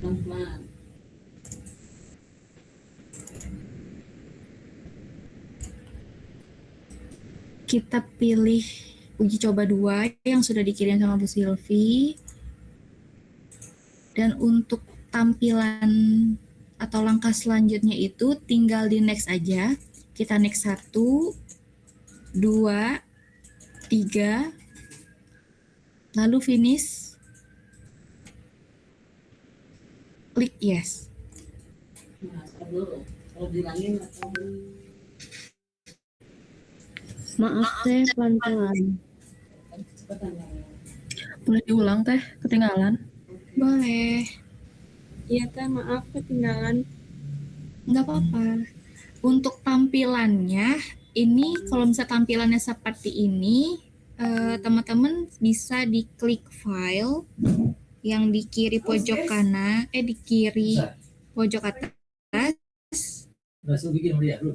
Pelan-pelan. Kita pilih uji coba 2 yang sudah dikirim sama Bu Silvi. Dan untuk tampilan atau langkah selanjutnya itu tinggal di next aja. Kita next 1, 2, 3, lalu finish. Klik yes. Nah, dulu. Kalau bilangin atau Maaf teh, pelan-pelan. cepetan ya. Boleh diulang teh, ketinggalan. Boleh. Iya teh, maaf ketinggalan. Nggak apa-apa. Untuk tampilannya, ini kalau misalnya tampilannya seperti ini, teman-teman bisa diklik file yang di kiri pojok kanan, di kiri pojok atas. Langsung bikin dia dulu.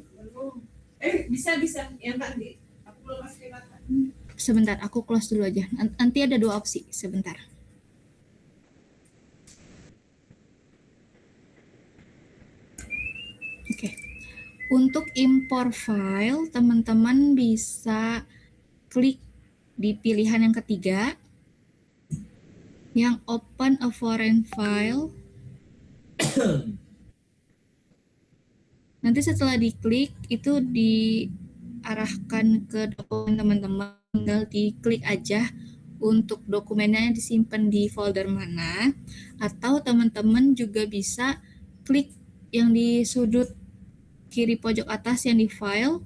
Bisa yang tadi. Aku belum kasih kata. Sebentar, aku close dulu aja. Nanti ada 2 opsi, sebentar. Oke. Untuk import file, teman-teman bisa klik di pilihan yang ketiga, yang open a foreign file. Nanti setelah diklik, itu diarahkan ke dokumen teman-teman. Tinggal diklik aja untuk dokumennya disimpan di folder mana. Atau teman-teman juga bisa klik yang di sudut kiri pojok atas yang di file.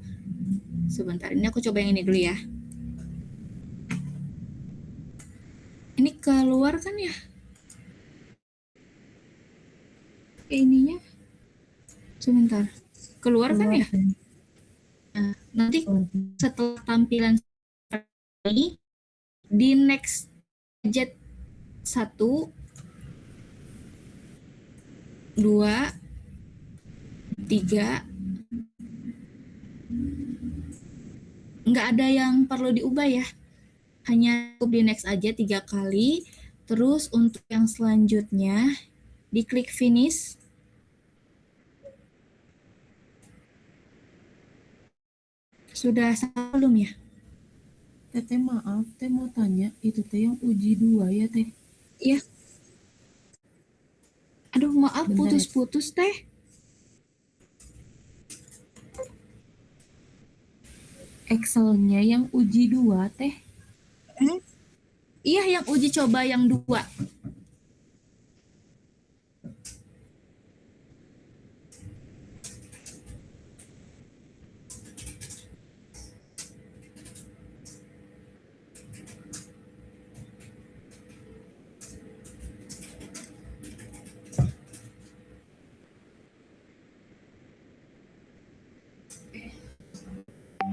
Sebentar, ini aku coba yang ini dulu ya. Ini keluar kan ya? Ininya. Sebentar. Keluar kan ya? Nah, nanti setelah tampilan seperti ini, di next aja 1, 2, 3. Nggak ada yang perlu diubah ya. Hanya cukup di next aja 3 kali. Terus untuk yang selanjutnya, diklik finish. Sudah sama belum ya? Teteh maaf, teh mau tanya, itu teh yang uji 2 ya teh? Iya. Aduh, maaf, Bentar, putus-putus teh. Excel-nya yang uji 2 teh? Iya, yang uji coba yang 2.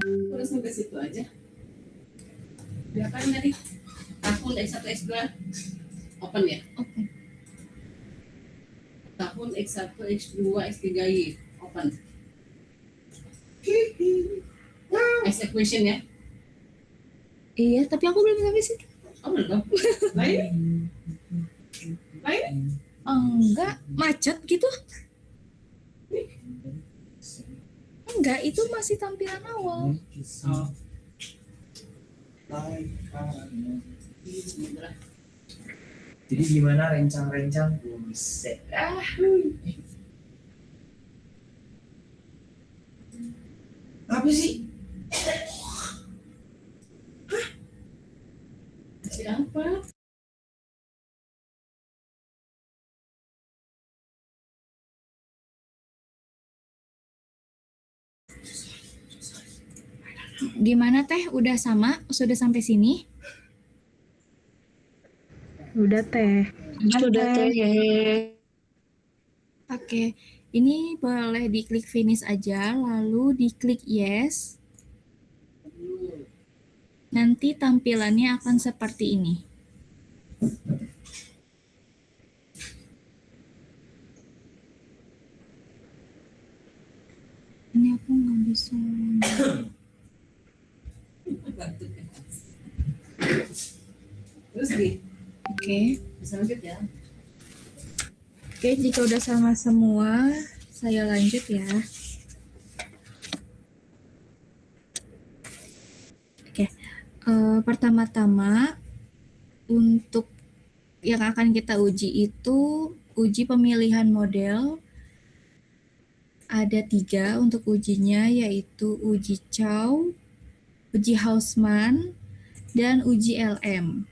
Udah sampai situ aja. Dia kan tadi tahun X1 X2 open ya? Open. Tahun X1 X2 X3Y open. Execution ya? Iya, tapi aku belum sampai situ. Oh belum. Lain? Lain? Enggak, macet gitu. Enggak, itu masih tampilan awal. Oh. Jadi gimana rencang-rencang? Buset. Apa sih? Siapa? Gimana teh? Udah sama? Sudah sampai sini? Udah teh. Sudah teh. Oke, ini boleh diklik finish aja, lalu diklik yes. Nanti tampilannya akan seperti ini. Ini aku nggak bisa. Terus di Oke. bisa lanjut ya? Oke, jika udah sama semua, saya lanjut ya. Oke, pertama-tama untuk yang akan kita uji itu uji pemilihan model. Ada 3 untuk ujinya, yaitu uji Chow, uji Hausman, dan uji LM.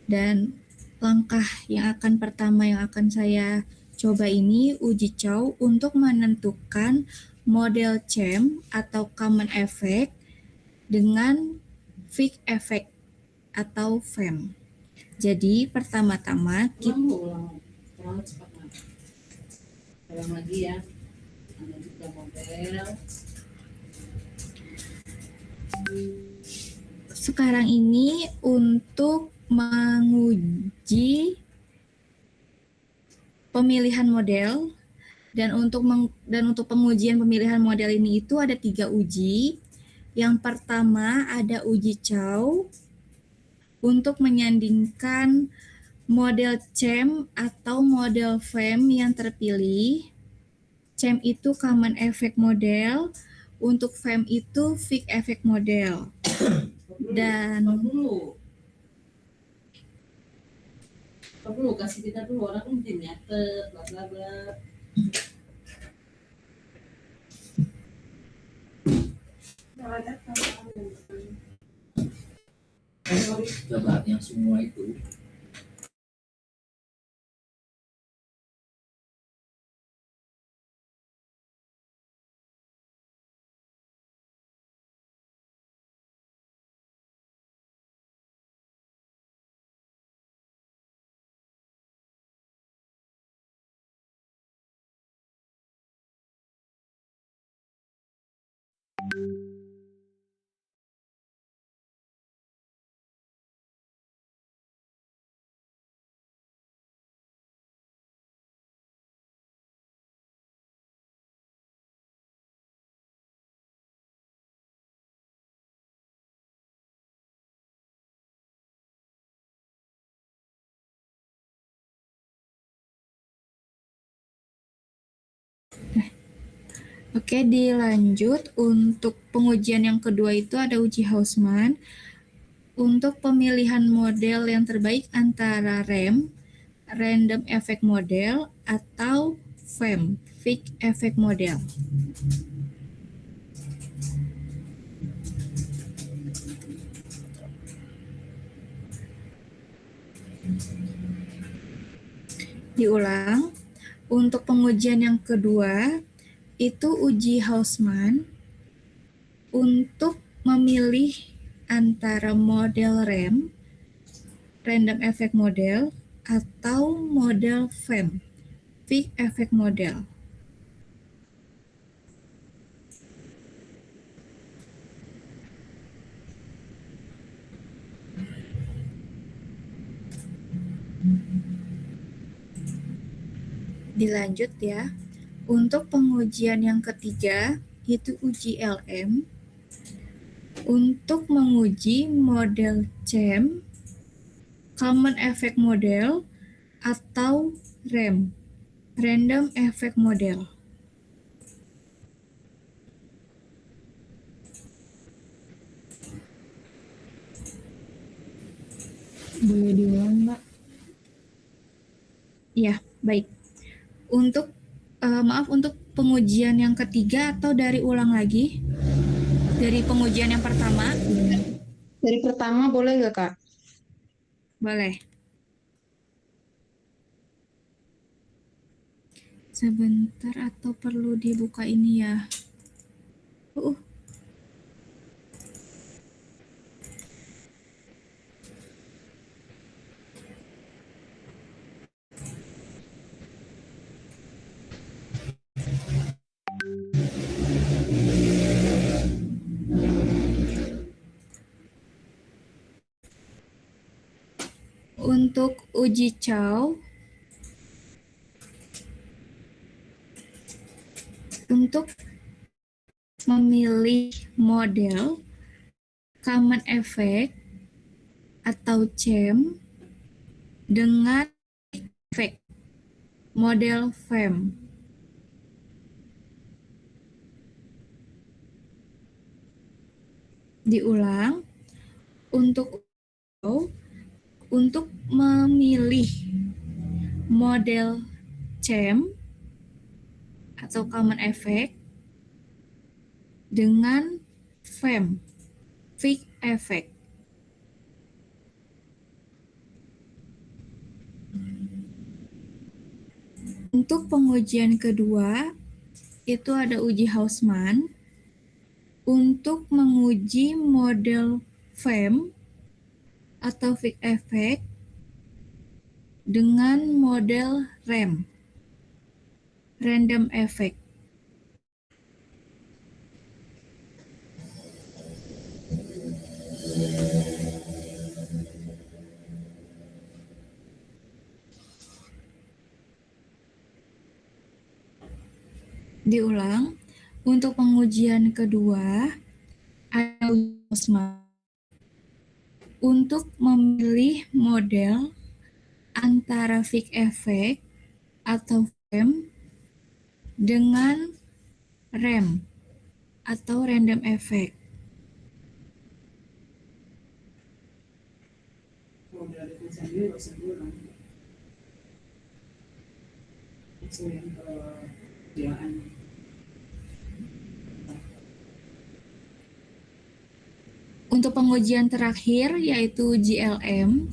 Dan langkah yang pertama yang akan saya coba ini uji Chow untuk menentukan model CHEM atau Common Effect dengan Fick Effect atau FEM. Jadi pertama-tama kita Terlalu cepat. Ulang lagi ya. Ada juga model. sekarang ini untuk menguji pemilihan model dan untuk pengujian pemilihan model ini itu ada 3 uji. Yang pertama ada uji Chow untuk menyandingkan model CHEM atau model FEM yang terpilih. CHEM itu Common Effect Model, untuk FEM itu Fick Effect Model. Dan perlu kasih kita dulu orang mungkin nyatet bla bla bla. Coba yang semua itu. oke, dilanjut untuk pengujian yang kedua itu ada uji Hausman untuk pemilihan model yang terbaik antara REM, Random Effect Model, atau FEM, Fick Effect Model. Diulang, untuk pengujian yang kedua itu uji Hausman untuk memilih antara model REM, Random Effect Model, atau model FEM, Fick Effect Model. Dilanjut ya. Untuk pengujian yang ketiga itu uji LM untuk menguji model CHEM, Common Effect Model, atau REM, Random Effect Model. Boleh diulang, Mbak? Ya, baik. Untuk maaf, untuk pengujian yang ketiga atau dari ulang lagi? Dari pengujian yang pertama? Dari pertama boleh nggak, Kak? Boleh. Sebentar, atau perlu dibuka ini ya? Untuk uji Chow, untuk memilih model Common Effect atau CHEM dengan efek. model FEM. Diulang, untuk memilih model CHAM atau Common Effect dengan FEM, Fixed Effect. Untuk pengujian kedua, itu ada uji Hausmann untuk menguji model FEM atau Fixed Effect dengan model RAM, Random Effect. Diulang, untuk pengujian kedua, ada uji Hausmann untuk memilih model antara Fixed Effect atau FEM dengan RAM atau Random Effect. Untuk pengujian terakhir yaitu GLM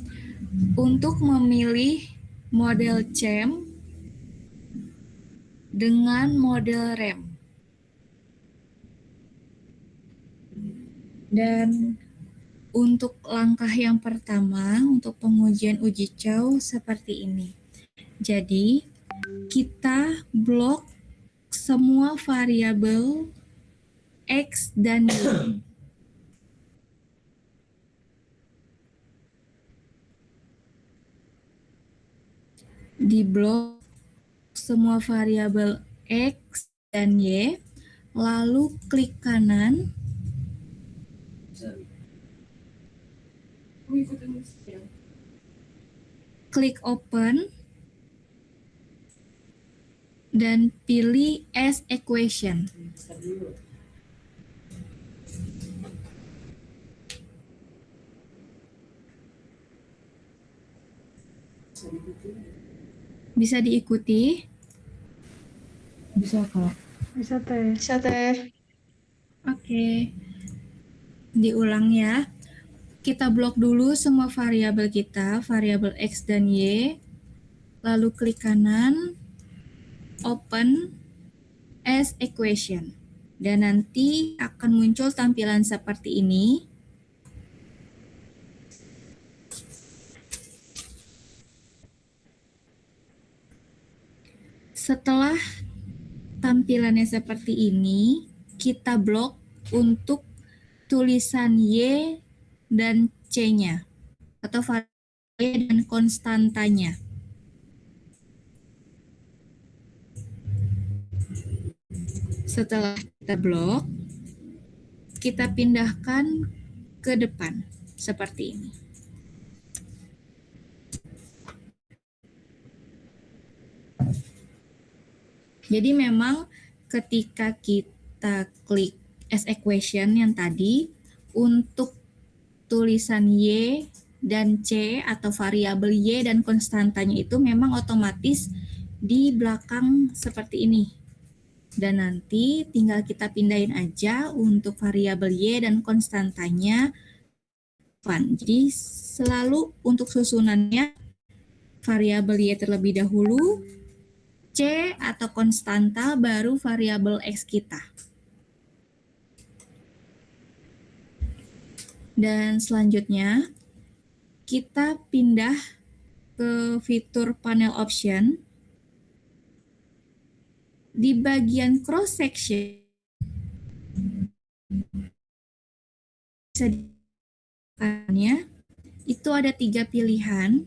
untuk memilih model CHAM dengan model RAM. Dan untuk langkah yang pertama untuk pengujian uji Chow seperti ini. Jadi kita blok semua variabel X dan Y. Di blok semua variabel X dan Y, lalu klik kanan, klik open, dan pilih as equation. Bisa diikuti? Bisa, Kak. Bisa teh. Oke. Diulang ya. Kita blok dulu semua variabel kita, variabel X dan Y. Lalu klik kanan, open as equation. Dan nanti akan muncul tampilan seperti ini. Setelah tampilannya seperti ini, kita blok untuk tulisan Y dan C-nya atau variabel Y dan konstantanya. Setelah kita blok, kita pindahkan ke depan seperti ini. Jadi memang ketika kita klik as equation yang tadi, untuk tulisan Y dan C atau variabel Y dan konstantanya itu memang otomatis di belakang seperti ini. Dan nanti tinggal kita pindahin aja untuk variabel Y dan konstantanya. Jadi selalu untuk susunannya variabel Y terlebih dahulu, C atau konstanta baru variabel X kita. Dan selanjutnya kita pindah ke fitur panel option. Di bagian cross section itu ada 3 pilihan.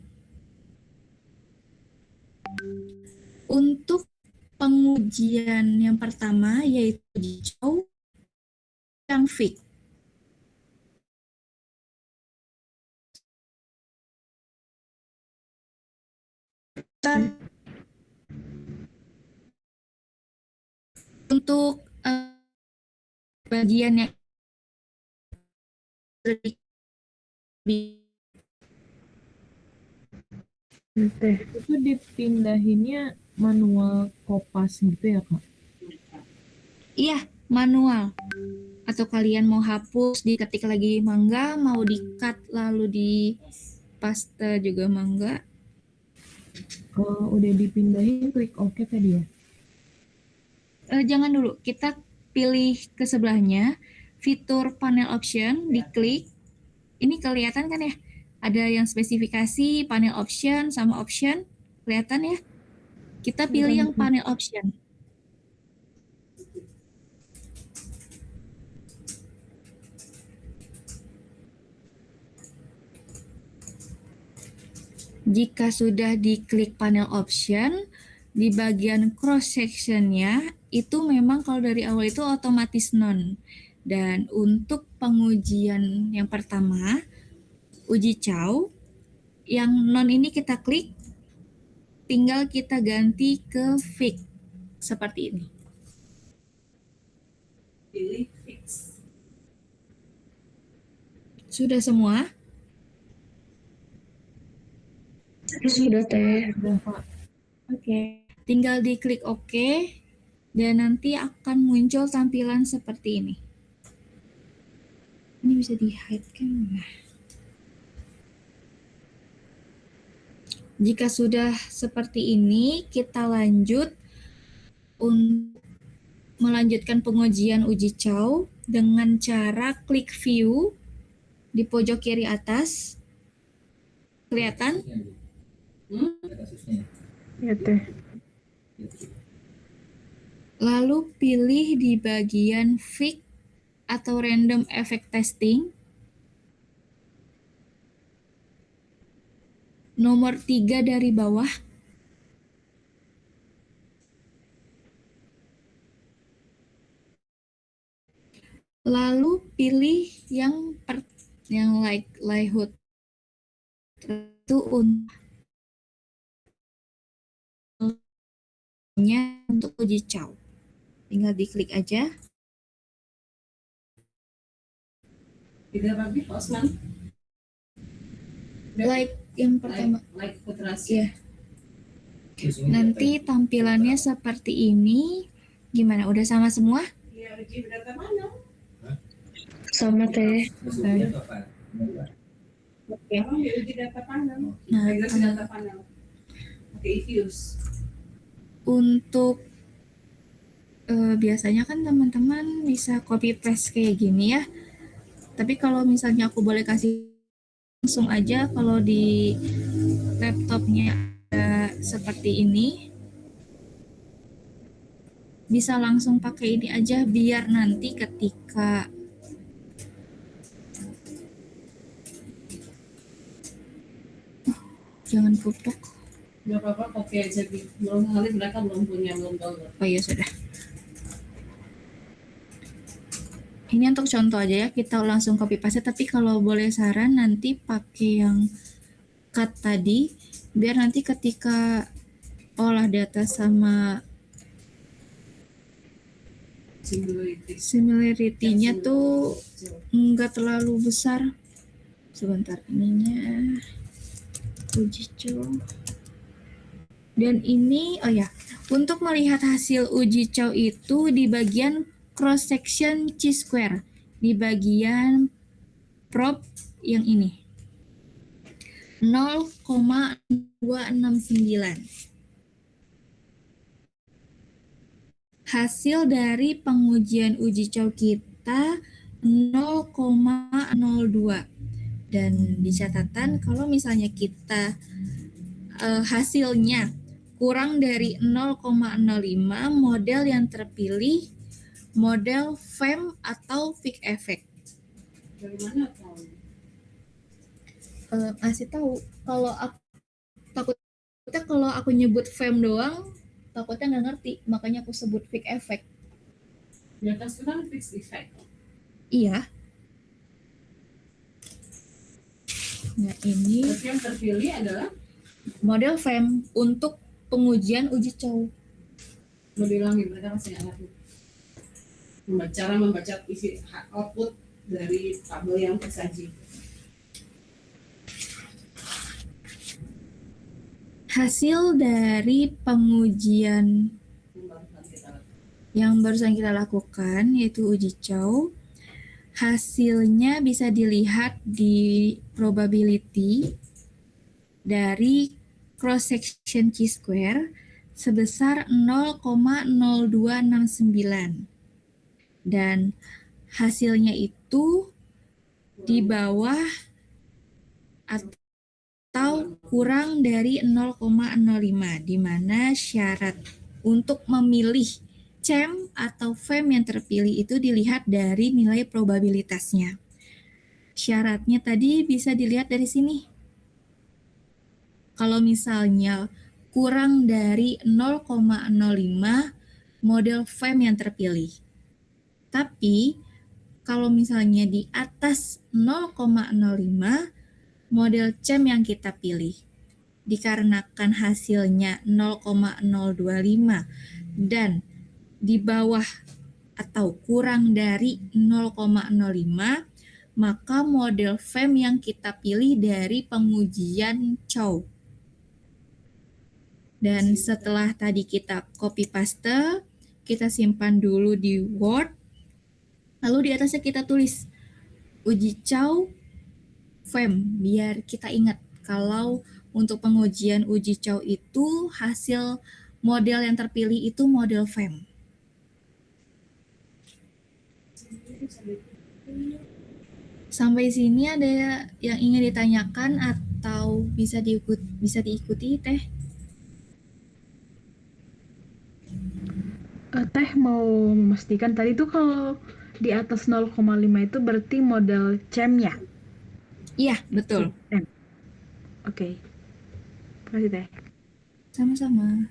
Untuk pengujian yang pertama yaitu hijau yang fix. Untuk bagian yang Teh. Itu dipindahinnya manual kopas gitu ya Kak? iya manual. Atau kalian mau hapus, diketik lagi mangga, mau di-cut lalu di paste juga mangga. Kalau udah dipindahin klik OK tadi ya? Jangan dulu, kita pilih ke sebelahnya, fitur panel option, diklik. Ini kelihatan kan ya? Ada yang spesifikasi, panel option, sama option. Kelihatan ya? Kita pilih yang panel option. Jika sudah diklik panel option, di bagian cross sectionnya itu memang kalau dari awal itu otomatis none. Dan untuk pengujian yang pertama, uji Chow, yang non ini kita klik, tinggal kita ganti ke fix seperti ini. Pilih fix. Sudah semua? Sudah Teh. Udah Kak. Oke. Tinggal diklik OK dan nanti akan muncul tampilan seperti ini. Ini bisa di-hide kan? Nah. Jika sudah seperti ini, kita lanjut untuk melanjutkan pengujian uji Chow dengan cara klik view di pojok kiri atas. Kelihatan? Kasusnya. Ya Teh. Lalu pilih di bagian fix atau random effect testing. Nomor 3 dari bawah. Lalu pilih yang likelihood itu untuk uji Chow. Tinggal diklik aja. Tidak lagi Osman. Like yang pertama. Like putrasi. Iya. Nanti tampilannya seperti ini. Gimana? Udah sama semua? Iya, uji data mana? Sama Teh. Oke. Orang ya uji data panel. Nah, Migrasi data panel. Oke, views. untuk biasanya kan teman-teman bisa copy paste kayak gini ya. Tapi kalau misalnya aku boleh kasih langsung aja, kalau di laptopnya ada seperti ini, bisa langsung pakai ini aja biar nanti ketika jangan pupuk. Gak apa-apa, copy aja. Belum kali mereka belum punya, belum download. Oh ya sudah. Ini untuk contoh aja ya, kita langsung copy paste. Tapi kalau boleh saran nanti pakai yang cut tadi, biar nanti ketika olah data sama similarity-nya tuh nggak terlalu besar. Sebentar, ininya uji Chow. Dan ini, oh ya, untuk melihat hasil uji Chow itu di bagian cross section chi-square, di bagian prop yang ini 0,269. Hasil dari pengujian uji Chow kita 0,02. Dan di catatan kalau misalnya kita hasilnya kurang dari 0,05, model yang terpilih model FEM atau Fig Effect. Dari mana tahu? Masih tahu. Kalau aku takutnya kalau aku nyebut FEM doang, takutnya nggak ngerti, makanya aku sebut Fig Effect. Di atas itu kan fixed effect. Iya. Nah ini Terus yang terpilih adalah model FEM untuk pengujian uji Chow. mau diulangi, mereka masih nggak ngerti. Cara membaca isi output dari tabel yang tersaji. Hasil dari pengujian yang barusan kita lakukan, yaitu uji Chow, hasilnya bisa dilihat di probability dari cross section chi-square sebesar 0,0269 dan hasilnya itu di bawah atau kurang dari 0,05, di mana syarat untuk memilih CEM atau FEM yang terpilih itu dilihat dari nilai probabilitasnya. Syaratnya tadi bisa dilihat dari sini. Kalau misalnya kurang dari 0,05 model FEM yang terpilih. Tapi kalau misalnya di atas 0,05 model CEM yang kita pilih. Dikarenakan hasilnya 0,025 dan di bawah atau kurang dari 0,05, maka model FEM yang kita pilih dari pengujian Chow. Dan setelah tadi kita copy paste, kita simpan dulu di Word, lalu di atasnya kita tulis uji Chow FEM, biar kita ingat kalau untuk pengujian uji Chow itu hasil model yang terpilih itu model FEM. Sampai sini ada yang ingin ditanyakan atau bisa diikuti Teh? Teh mau memastikan tadi tuh kalau di atas 0,5 itu berarti model CEM ya? Iya, betul. CEM. Oke. Terima kasih Teh. Sama-sama.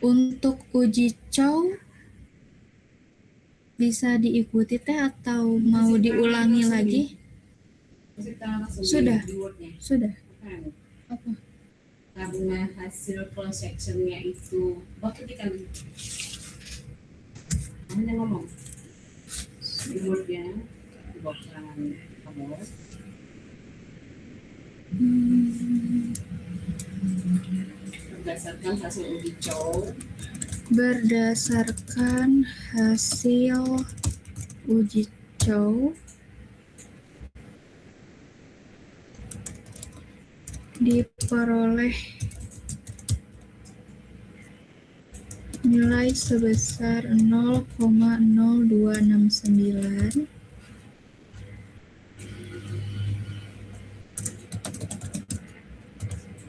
Untuk uji Chow bisa diikuti Teh atau mau diulangi lagi? Sudah. Sudah. Apa? Karena hasil cross sectionnya itu ketika hanya ngomong kemudian bukan kamu berdasarkan hasil uji Chow. Berdasarkan hasil uji Chow diperoleh nilai sebesar 0,0269,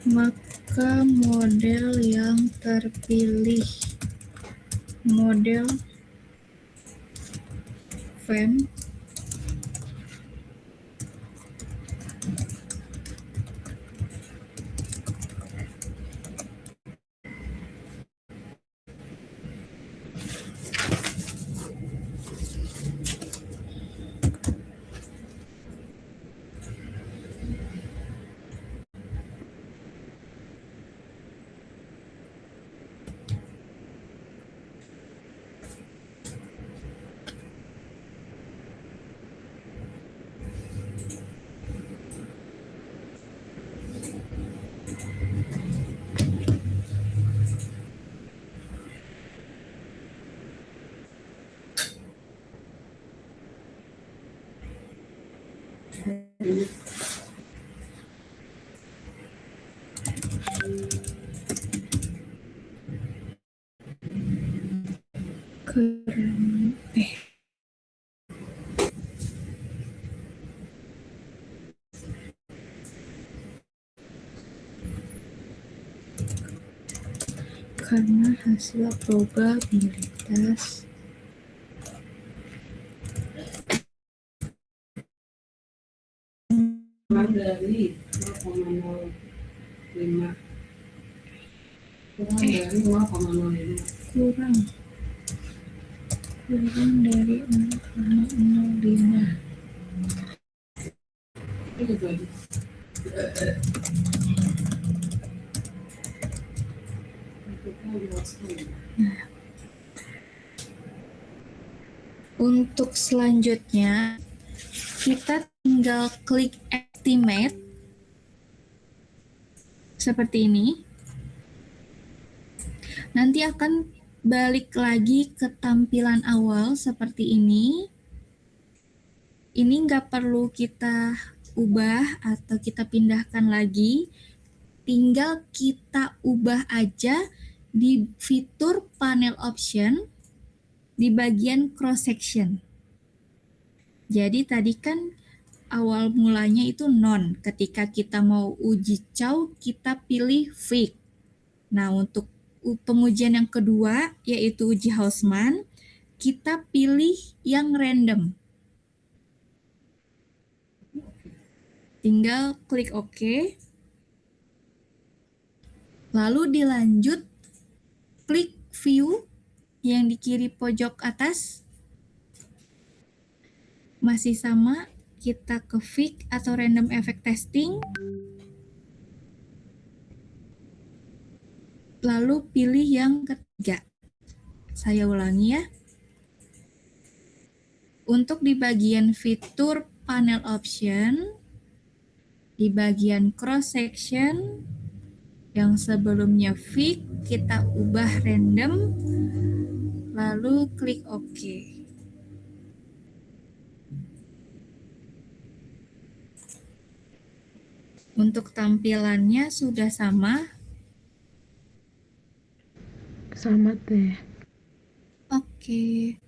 maka model yang terpilih model FEM karena hasil probabilitas kurang dari 0,05 kurang dari 0,05 kurang dari 0,05. itu aja. Untuk selanjutnya, kita tinggal klik estimate seperti ini. Nanti akan balik lagi ke tampilan awal seperti ini. Ini nggak perlu kita ubah atau kita pindahkan lagi. Tinggal kita ubah aja di fitur panel option di bagian cross section. Jadi tadi kan awal mulanya itu non. Ketika kita mau uji cow, kita pilih fig. Nah, untuk pengujian yang kedua, yaitu uji Hausman, kita pilih yang random. Tinggal klik OK. Lalu dilanjut, klik view yang di kiri pojok atas. Masih sama, kita ke fig atau random effect testing. Lalu pilih yang ketiga. Saya ulangi ya. Untuk di bagian fitur panel option, di bagian cross section, yang sebelumnya fig, kita ubah random, lalu klik OK. Untuk tampilannya sudah sama. Sama teh. Oke.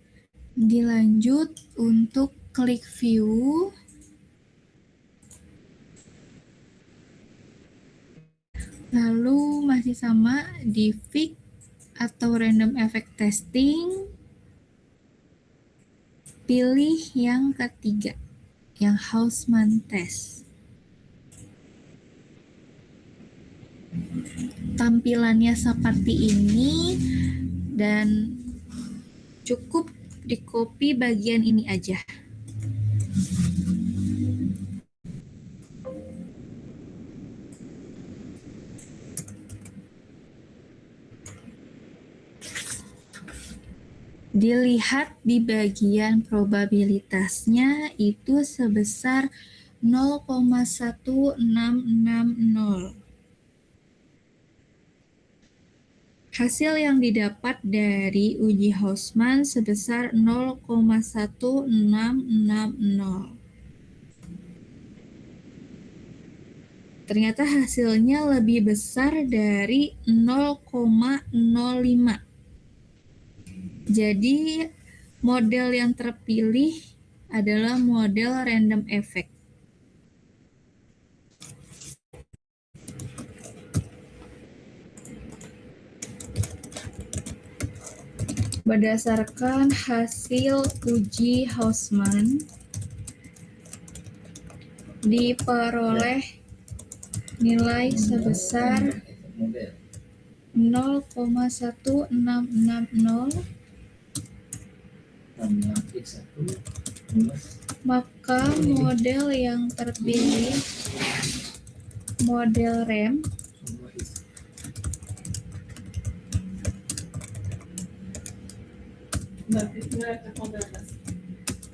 Dilanjut untuk klik view. Lalu masih sama di fig atau random effect testing. Pilih yang ketiga, yang Hausman test. Tampilannya seperti ini dan cukup di copy bagian ini aja. Dilihat di bagian probabilitasnya itu sebesar 0,1660. Hasil yang didapat dari uji Hausman sebesar 0,1660. Ternyata hasilnya lebih besar dari 0,05. Jadi model yang terpilih adalah model random effect. Berdasarkan hasil uji Hausman, diperoleh nilai sebesar 0,1660, maka model yang terpilih model RAM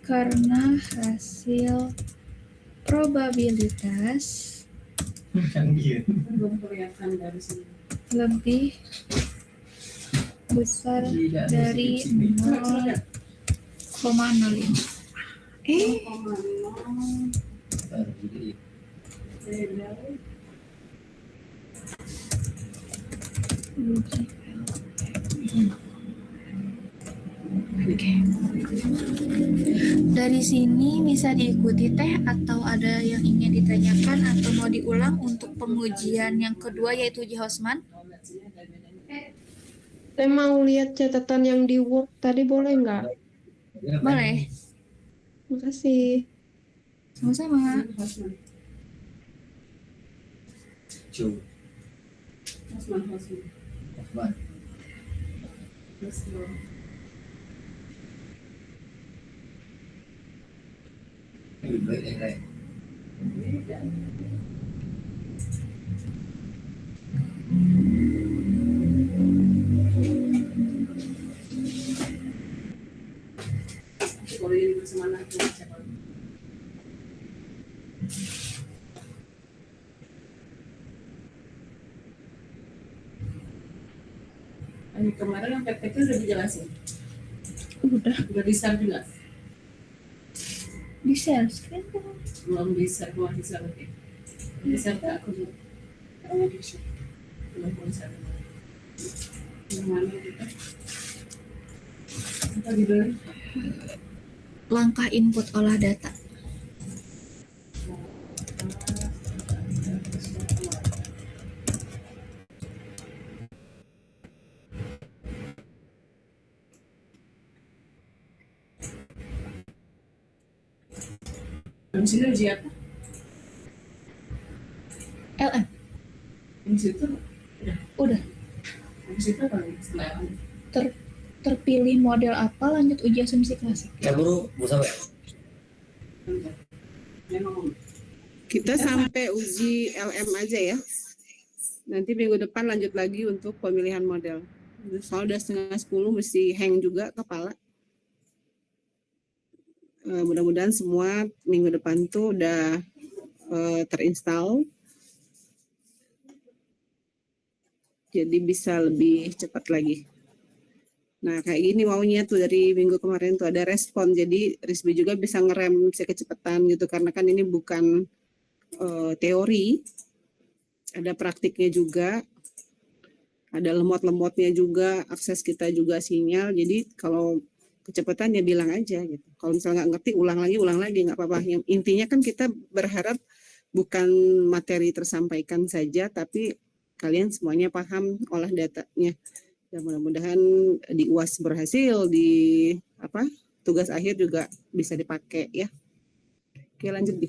karena hasil probabilitas lebih besar dari 0,05. Oke. Dari sini bisa diikuti teh atau ada yang ingin ditanyakan atau mau diulang untuk pengujian yang kedua yaitu uji Hausman? Saya mau lihat catatan yang di Word tadi, boleh nggak? Boleh. Makasih. Sama-sama. Coba. Lebih baik yang lain. Yang kemarin yang PPT udah dijelasin, Udah udah di-share juga. di share screen kan? Belum di-share, belum di-share lagi. Di-share ke aku dulu. Oh, di share. Belum di-share. Yang mana kita? Apa judulnya? Langkah input olah data. Di sini uji apa? LM Di situ udah di situ apa nih? Setelah apa? terpilih model apa, lanjut uji asumsi klasik. Ya buru, Bu sampai. Memang Kita sampai uji LM aja ya. Nanti minggu depan lanjut lagi untuk pemilihan model. Soalnya udah 9:30 mesti hang juga kepala. Mudah-mudahan semua minggu depan tuh udah terinstall. Jadi bisa lebih cepat lagi. Nah kayak gini maunya tuh dari minggu kemarin tuh ada respon. Jadi Risbi juga bisa ngerem si kecepatan gitu. Karena kan ini bukan teori. Ada praktiknya juga. Ada lemot-lemotnya juga, akses kita juga sinyal. Jadi kalau kecepatan ya bilang aja gitu. Kalau misalnya nggak ngerti, ulang lagi nggak apa-apa. Yang intinya kan kita berharap bukan materi tersampaikan saja, tapi kalian semuanya paham olah datanya. Dan mudah-mudahan di UAS berhasil, di tugas akhir juga bisa dipakai ya. Oke lanjut Bi.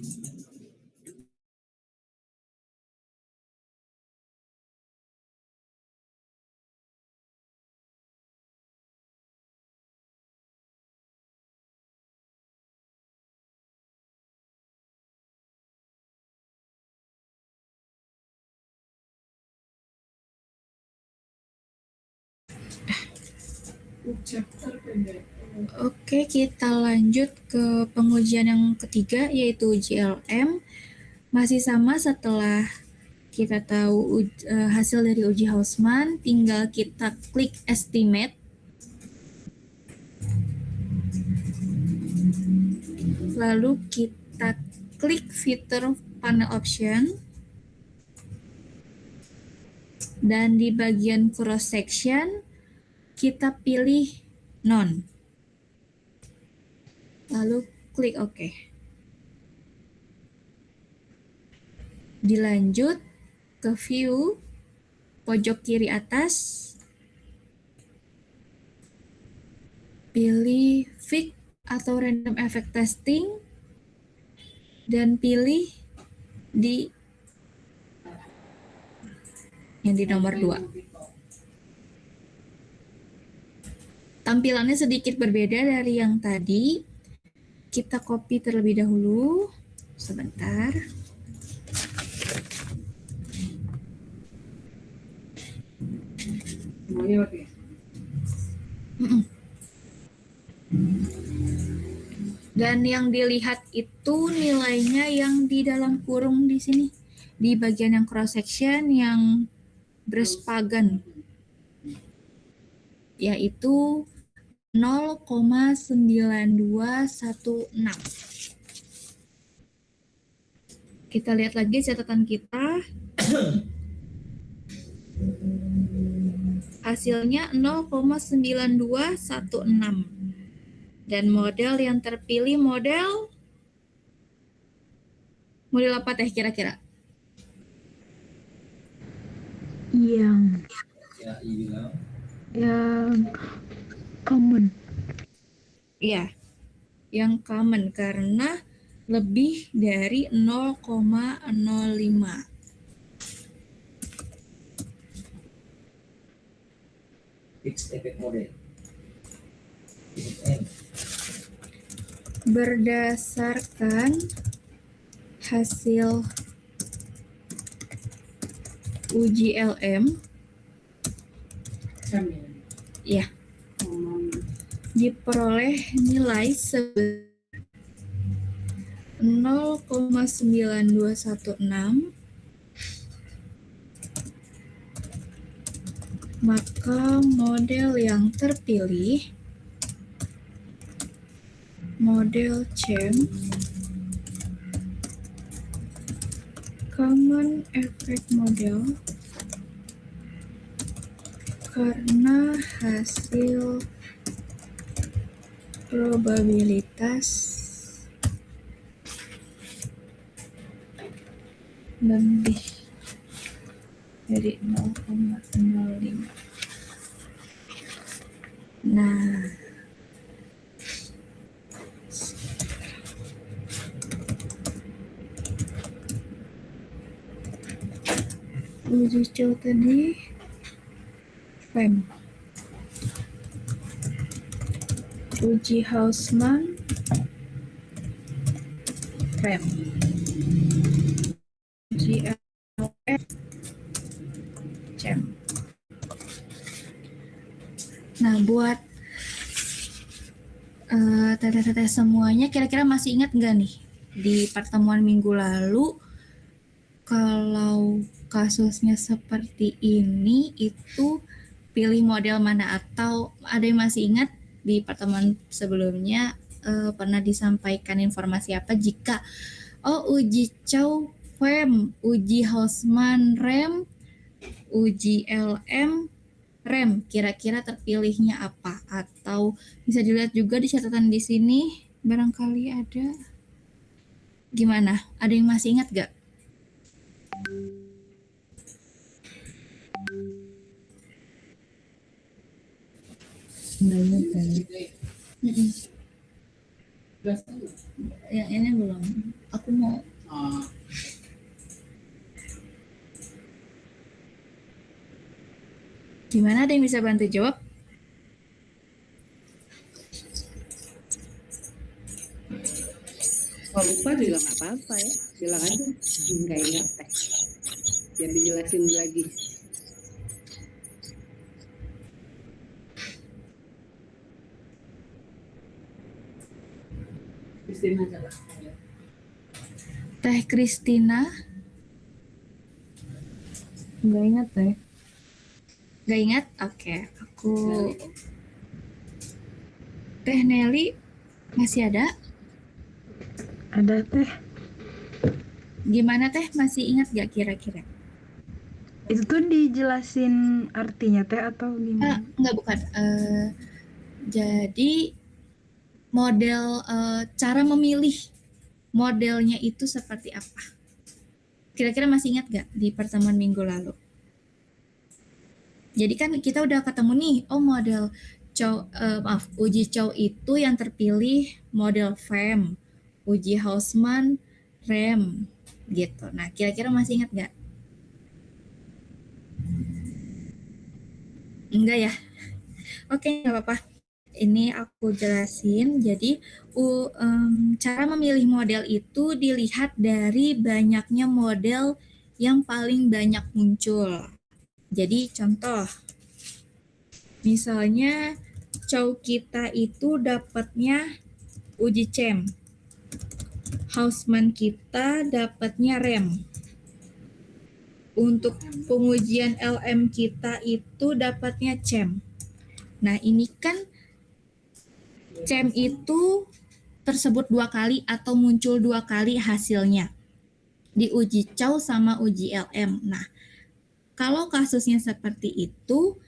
chapter pendek. Oke, kita lanjut ke pengujian yang ketiga, yaitu uji LM. Masih sama, setelah kita tahu hasil dari uji Hausman, tinggal kita klik estimate. Lalu kita klik fitur panel option. Dan di bagian cross section, kita pilih none. Lalu klik OK. Dilanjut ke view pojok kiri atas, pilih fix atau random effect testing, dan pilih di yang di nomor 2. Tampilannya sedikit berbeda dari yang tadi. Kita copy terlebih dahulu. Sebentar. Semuanya oke. Dan yang dilihat itu nilainya yang di dalam kurung di sini. Di bagian yang cross section yang berspagan. Yaitu 0,9216. Kita lihat lagi catatan kita. Hasilnya 0,9216. Dan model yang terpilih model apa teh kira-kira? Yang Ya, bilang. Common. Iya, yang common karena lebih dari 0,05. Fixed effect model. N. Berdasarkan hasil uji LM, ya, diperoleh nilai sebesar 0,9216 Maka model yang terpilih, model CHAM, Common Effect Model, karena hasil probabilitas lebih dari 0,05. Nah, uji coba tadi FEM, uji Hausman FEM, uji LF CHAM. Nah, buat teteh-teteh semuanya, kira-kira masih ingat nggak nih di pertemuan minggu lalu kalau kasusnya seperti ini itu pilih model mana, atau ada yang masih ingat di pertemuan sebelumnya pernah disampaikan informasi apa jika uji Chow FEM, uji Hausman REM, uji LM REM, kira-kira terpilihnya apa? Atau bisa dilihat juga di catatan di sini, barangkali ada. Gimana? Ada yang masih ingat gak? Mm-mm. Yang ini belum. Aku mau. Gimana, ada yang bisa bantu jawab? Kalau lupa juga nggak apa-apa ya, bilang aja nggak ingat teh. Biar dijelasin lagi. Teh Kristina? Nggak ingat teh. Nggak ingat? Oke, aku. Teh Nelly masih ada? Ada teh. Gimana teh, masih ingat gak kira-kira? Itu tuh dijelasin artinya teh atau gimana? Enggak, bukan. Jadi model cara memilih modelnya itu seperti apa? Kira-kira masih ingat gak di pertemuan minggu lalu? Jadi kan kita udah ketemu nih, model uji Chow itu yang terpilih model FEM, uji Hausman REM gitu. Nah, kira-kira masih ingat gak? Enggak ya? Oke, nggak apa-apa. Ini aku jelasin. Jadi, cara memilih model itu dilihat dari banyaknya model yang paling banyak muncul. Jadi, contoh, misalnya Chow kita itu dapatnya uji CHAM. Hausman kita dapatnya REM. Untuk pengujian LM kita itu dapatnya CHAM. Nah, ini kan CHAM itu tersebut 2 kali atau muncul 2 kali hasilnya di uji Chow sama uji LM. Nah, kalau kasusnya seperti itu,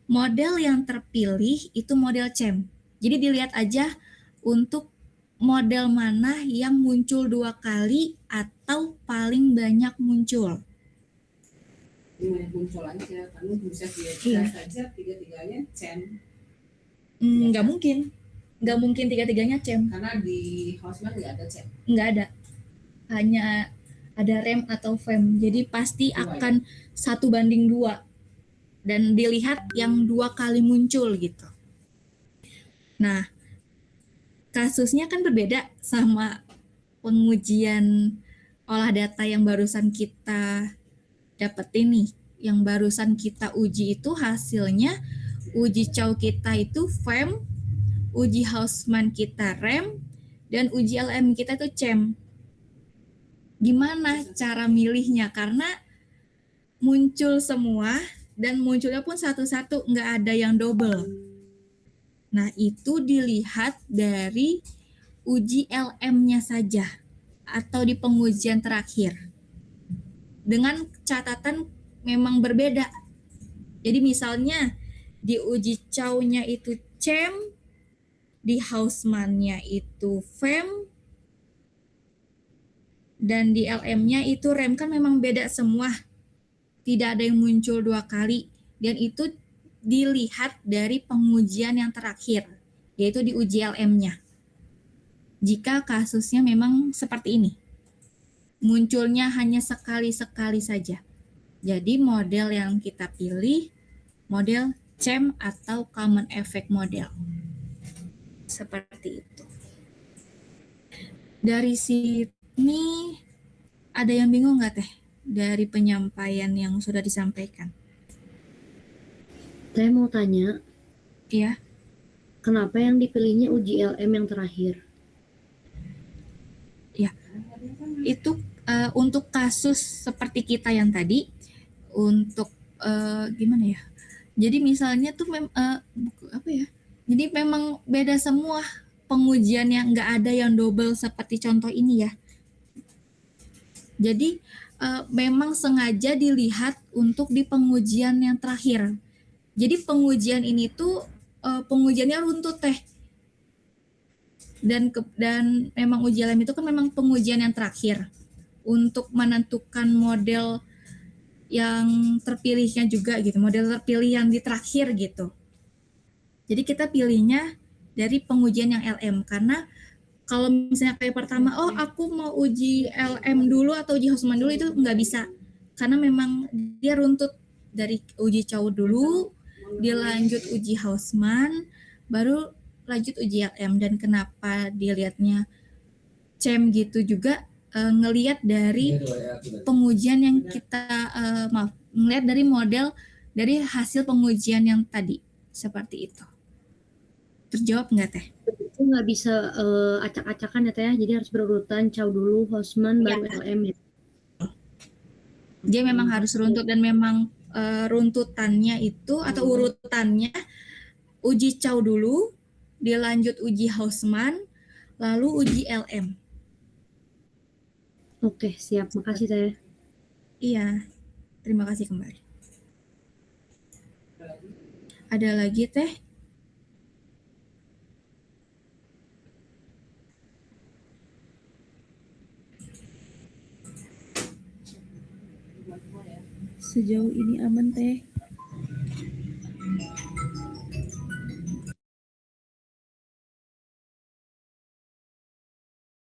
model yang terpilih itu model CHAM. Jadi dilihat aja untuk model mana yang muncul 2 kali atau paling banyak muncul. Muncul aja, karena bisa dilihat saja tiga-tiganya CHAM. Nggak mungkin. Nggak mungkin tiga-tiganya CHAM. Karena di Hausman nggak ada CHAM. Nggak ada. Hanya ada REM atau FEM. Jadi pasti akan 1:2. Dan dilihat yang 2 kali muncul gitu. Nah, kasusnya kan berbeda sama pengujian olah data yang barusan kita dapetin nih. Yang barusan kita uji itu hasilnya uji Chow kita itu FEM, uji Hausman kita REM, dan uji LM kita itu CHAM. Gimana cara milihnya? Karena muncul semua dan munculnya pun satu-satu, nggak ada yang double. Nah, itu dilihat dari uji LM-nya saja atau di pengujian terakhir. Dengan catatan memang berbeda. Jadi misalnya di uji Chow-nya itu CHEM, di Hausman-nya itu FEM, dan di LM-nya itu REM, kan memang beda semua. Tidak ada yang muncul 2 kali. Dan itu dilihat dari pengujian yang terakhir, yaitu di uji LM-nya. Jika kasusnya memang seperti ini, munculnya hanya sekali-sekali saja. Jadi model yang kita pilih, model CHEM atau Common Effect Model. Seperti itu. Dari sini ada yang bingung nggak Teh dari penyampaian yang sudah disampaikan? Saya mau tanya, Iya. kenapa yang dipilihnya uji LM yang terakhir? Itu untuk kasus seperti kita yang tadi, untuk gimana ya? Jadi misalnya tuh apa ya? Jadi memang beda semua pengujiannya, nggak ada yang double seperti contoh ini ya. Jadi memang sengaja dilihat untuk di pengujian yang terakhir. Jadi pengujian ini tuh pengujiannya runtut Teh. Dan memang uji LM itu kan memang pengujian yang terakhir untuk menentukan model yang terpilihnya juga gitu, model terpilih yang di terakhir gitu. Jadi kita pilihnya dari pengujian yang LM, karena kalau misalnya kayak pertama, oh aku mau uji LM dulu atau uji Hausman dulu, itu nggak bisa. Karena memang dia runtut dari uji Chow dulu, dilanjut uji Hausman, baru lanjut uji LM. Dan kenapa dilihatnya CHEM gitu juga, ngelihat dari pengujian yang kita, ngelihat dari model, dari hasil pengujian yang tadi. Seperti itu. Terjawab nggak Teh? Itu nggak bisa acak-acakan ya Teh, jadi harus berurutan Chow dulu, Hausman, baru LM ya. Dia memang harus runtut, dan memang runtutannya itu atau urutannya uji Chow dulu, dilanjut uji Hausman, lalu uji LM. Oke, siap. Makasih Teh. Iya, terima kasih kembali. Ada lagi Teh? Sejauh ini aman Teh.